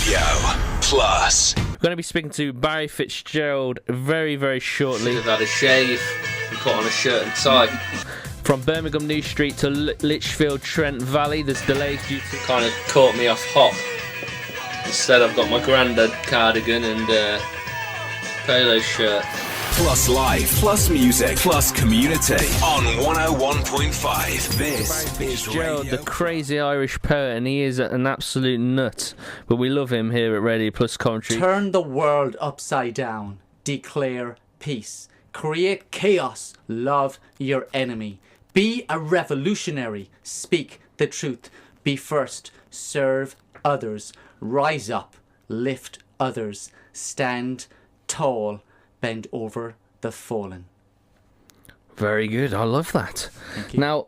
Radio Plus. We're going to be speaking to Barry Fitzgerald very, very shortly. Should have had a shave and put on a shirt and tie. From Birmingham New Street to Lichfield Trent Valley, there's delays due to... Kind of caught me off hop. Instead I've got my grandad cardigan and polo shirt. Plus life, plus music, plus community on 101.5. This is Fitzgerald, Radio. the crazy Irish poet, and he is an absolute nut. But we love him here at Radio Plus Coventry. Turn the world upside down. Declare peace. Create chaos. Love your enemy. Be a revolutionary. Speak the truth. Be first. Serve others. Rise up. Lift others. Stand tall. Bend over the fallen. Very good. I love that. Thank you. Now,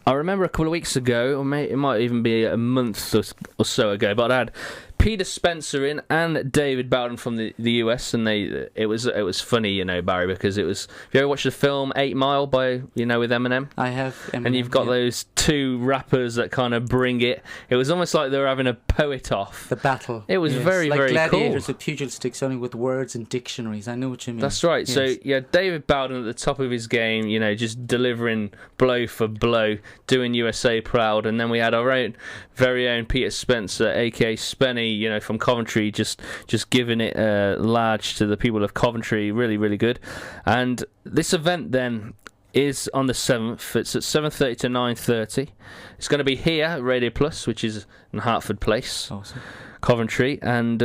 I remember a couple of weeks ago, or it might even be a month or so ago, but I had Peter Spencer in and David Bowden from the US, and it was funny, you know, Barry, because it was. Have you ever watched the film 8 Mile by with Eminem? I have. Eminem, And you've got yeah. those two rappers that kind of bring it. It was almost like they were having a poet off. The battle. It was Yes, very, like very gladiators cool. with pugil sticks, only with words and dictionaries. I know what you mean. That's right. Yes. So, yeah, David Bowden at the top of his game, you know, just delivering blow for blow, doing USA proud. And then we had our very own Peter Spencer, a.k.a. Spenny, you know, from Coventry, just giving it large to the people of Coventry. Really, really good. And this event then is on the 7th. It's at 7:30 to 9:30. It's going to be here at Radio Plus, which is in Hertford Place. Awesome. Coventry, and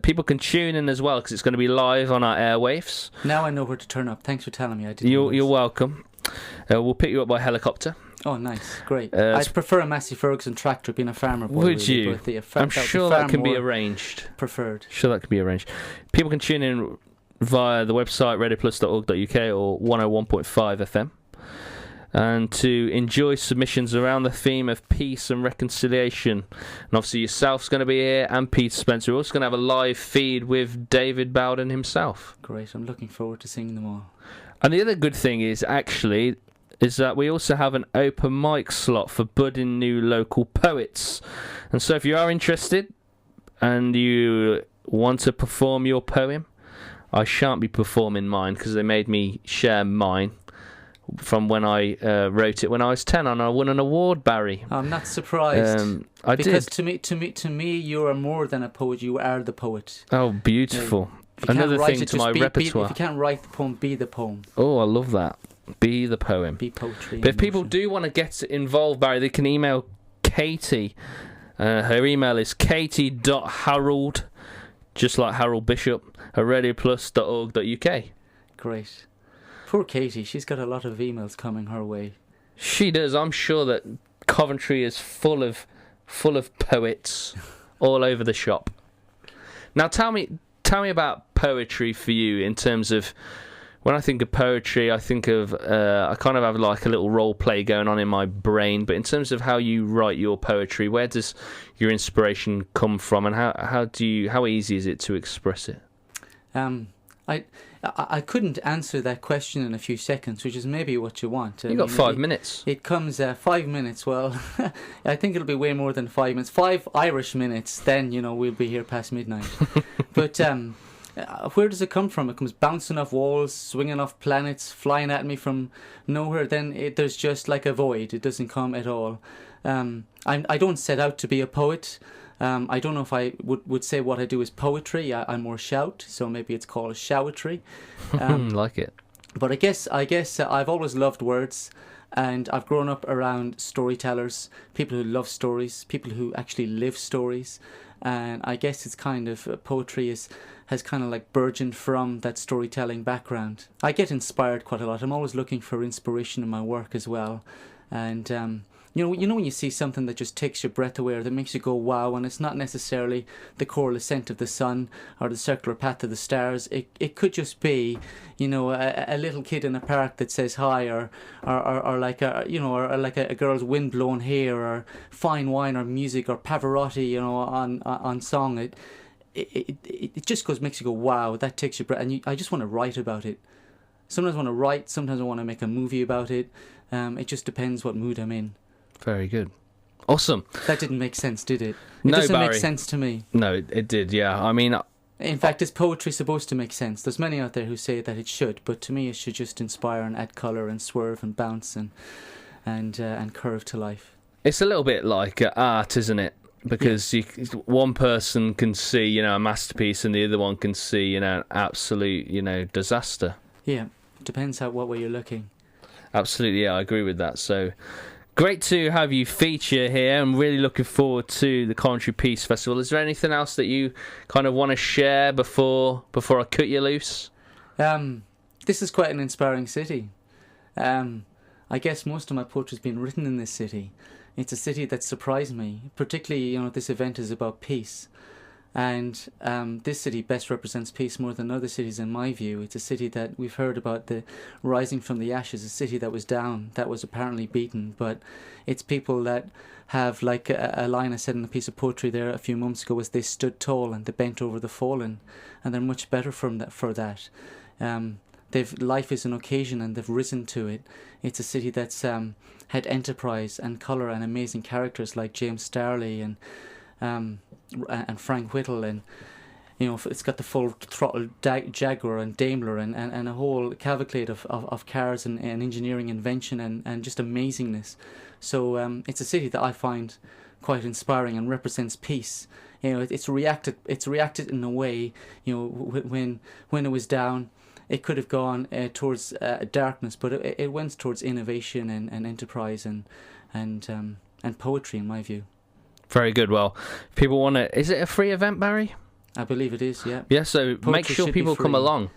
people can tune in as well because it's going to be live on our airwaves. Now I know where to turn up. Thanks for telling me. I didn't. You're know this. welcome. We'll pick you up by helicopter. Oh, nice, great. it's- I'd prefer a Massey Ferguson tractor, being a farmer boy. Would really, you? but the I'm sure far that can be more arranged. Preferred. Sure, that can be arranged. People can tune in via the website radioplus.org.uk or 101.5 FM. And to enjoy submissions around the theme of peace and reconciliation. And obviously yourself's going to be here, and Peter Spencer. We're also going to have a live feed with David Bowden himself. Great. I'm looking forward to seeing them all. And the other good thing is that we also have an open mic slot for budding new local poets. And so if you are interested and you want to perform your poem, I shan't be performing mine because they made me share mine from when I wrote it when I was 10 and I won an award, Barry. I'm not surprised. I because did. to me, you are more than a poet. You are the poet. Oh, beautiful. If you Another can't write thing it, to just my be, repertoire. if you can't write the poem, be the poem. Oh, I love that. Be the poem. Be poetry. But in if people motion. do want to get involved, Barry, they can email Katie. Her email is katie.harold, just like Harold Bishop, at radioplus.org.uk. Great. Poor Katie. She's got a lot of emails coming her way. She does. I'm sure that Coventry is full of poets all over the shop. Now, tell me about poetry for you in terms of. When I think of poetry, I think of I kind of have like a little role play going on in my brain. But in terms of how you write your poetry, where does your inspiration come from, and how easy is it to express it? I couldn't answer that question in a few seconds, which is maybe what you want. You got 5 minutes. It comes 5 minutes. Well, I think it'll be way more than 5 minutes. 5 Irish minutes. Then we'll be here past midnight. But where does it come from? It comes bouncing off walls, swinging off planets, flying at me from nowhere. Then there's just like a void. It doesn't come at all. I don't set out to be a poet. I don't know if I would say what I do is poetry. I more shout, so maybe it's called showetry. Like it. But I guess I've always loved words, and I've grown up around storytellers, people who love stories, people who actually live stories. And I guess it's kind of poetry has kind of like burgeoned from that storytelling background. I get inspired quite a lot. I'm always looking for inspiration in my work as well. And you know when you see something that just takes your breath away or that makes you go wow, and it's not necessarily the choral ascent of the sun or the circular path of the stars. It could just be, a little kid in a park that says hi, or like a girl's wind-blown hair, or fine wine, or music, or Pavarotti, on song. It just makes you go wow. That takes your breath, and I just want to write about it. Sometimes I want to write. Sometimes I want to make a movie about it. It just depends what mood I'm in. Very good. Awesome. That didn't make sense, did it? It No, doesn't Barry. make sense to me. No, it did, yeah. I mean, In fact, is poetry supposed to make sense? There's many out there who say that it should, but to me it should just inspire and add colour and swerve and bounce and curve to life. it's a little bit like art, isn't it? Because one person can see, you know, a masterpiece, and the other one can see, you know, an absolute, you know, disaster. Yeah, depends what way you're looking. Absolutely, yeah, I agree with that. So great to have you feature here. I'm really looking forward to the Coventry Peace Festival. Is there anything else that you kind of want to share before I cut you loose? This is quite an inspiring city. I guess most of my poetry's been written in this city. It's a city that surprised me. Particularly, you know, this event is about peace. And this city best represents peace more than other cities in my view. It's a city that we've heard about, the rising from the ashes, a city that was down, that was apparently beaten. But it's people that have, like a line I said in a piece of poetry there a few months ago, was they stood tall and they bent over the fallen. And they're much better for that. Life is an occasion and they've risen to it. It's a city that's had enterprise and colour and amazing characters like James Starley and Frank Whittle, and you know, it's got the full throttle Jaguar and Daimler and a whole cavalcade of cars and engineering invention and just amazingness. So it's a city that I find quite inspiring and represents peace. You know, it's reacted in a way, you know, when it was down, it could have gone towards darkness, but it went towards innovation and enterprise and poetry, in my view. Very good. Well, if people want to... Is it a free event, Barry? I believe it is, yeah. Yeah, so Poetry make sure should be people come free. along.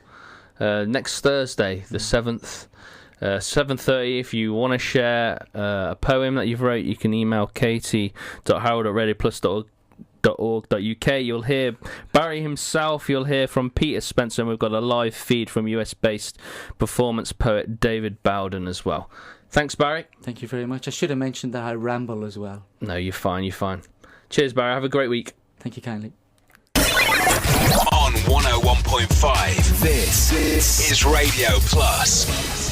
Next Thursday, the 7th, 7:30. If you want to share a poem that you've wrote, you can email katie.howard@radioplus.org.uk. You'll hear Barry himself, you'll hear from Peter Spencer, and we've got a live feed from US-based performance poet David Bowden as well. Thanks, Barry. Thank you very much. I should have mentioned that I ramble as well. No, you're fine. Cheers, Barry. Have a great week. Thank you kindly. On 101.5, this is Radio Plus.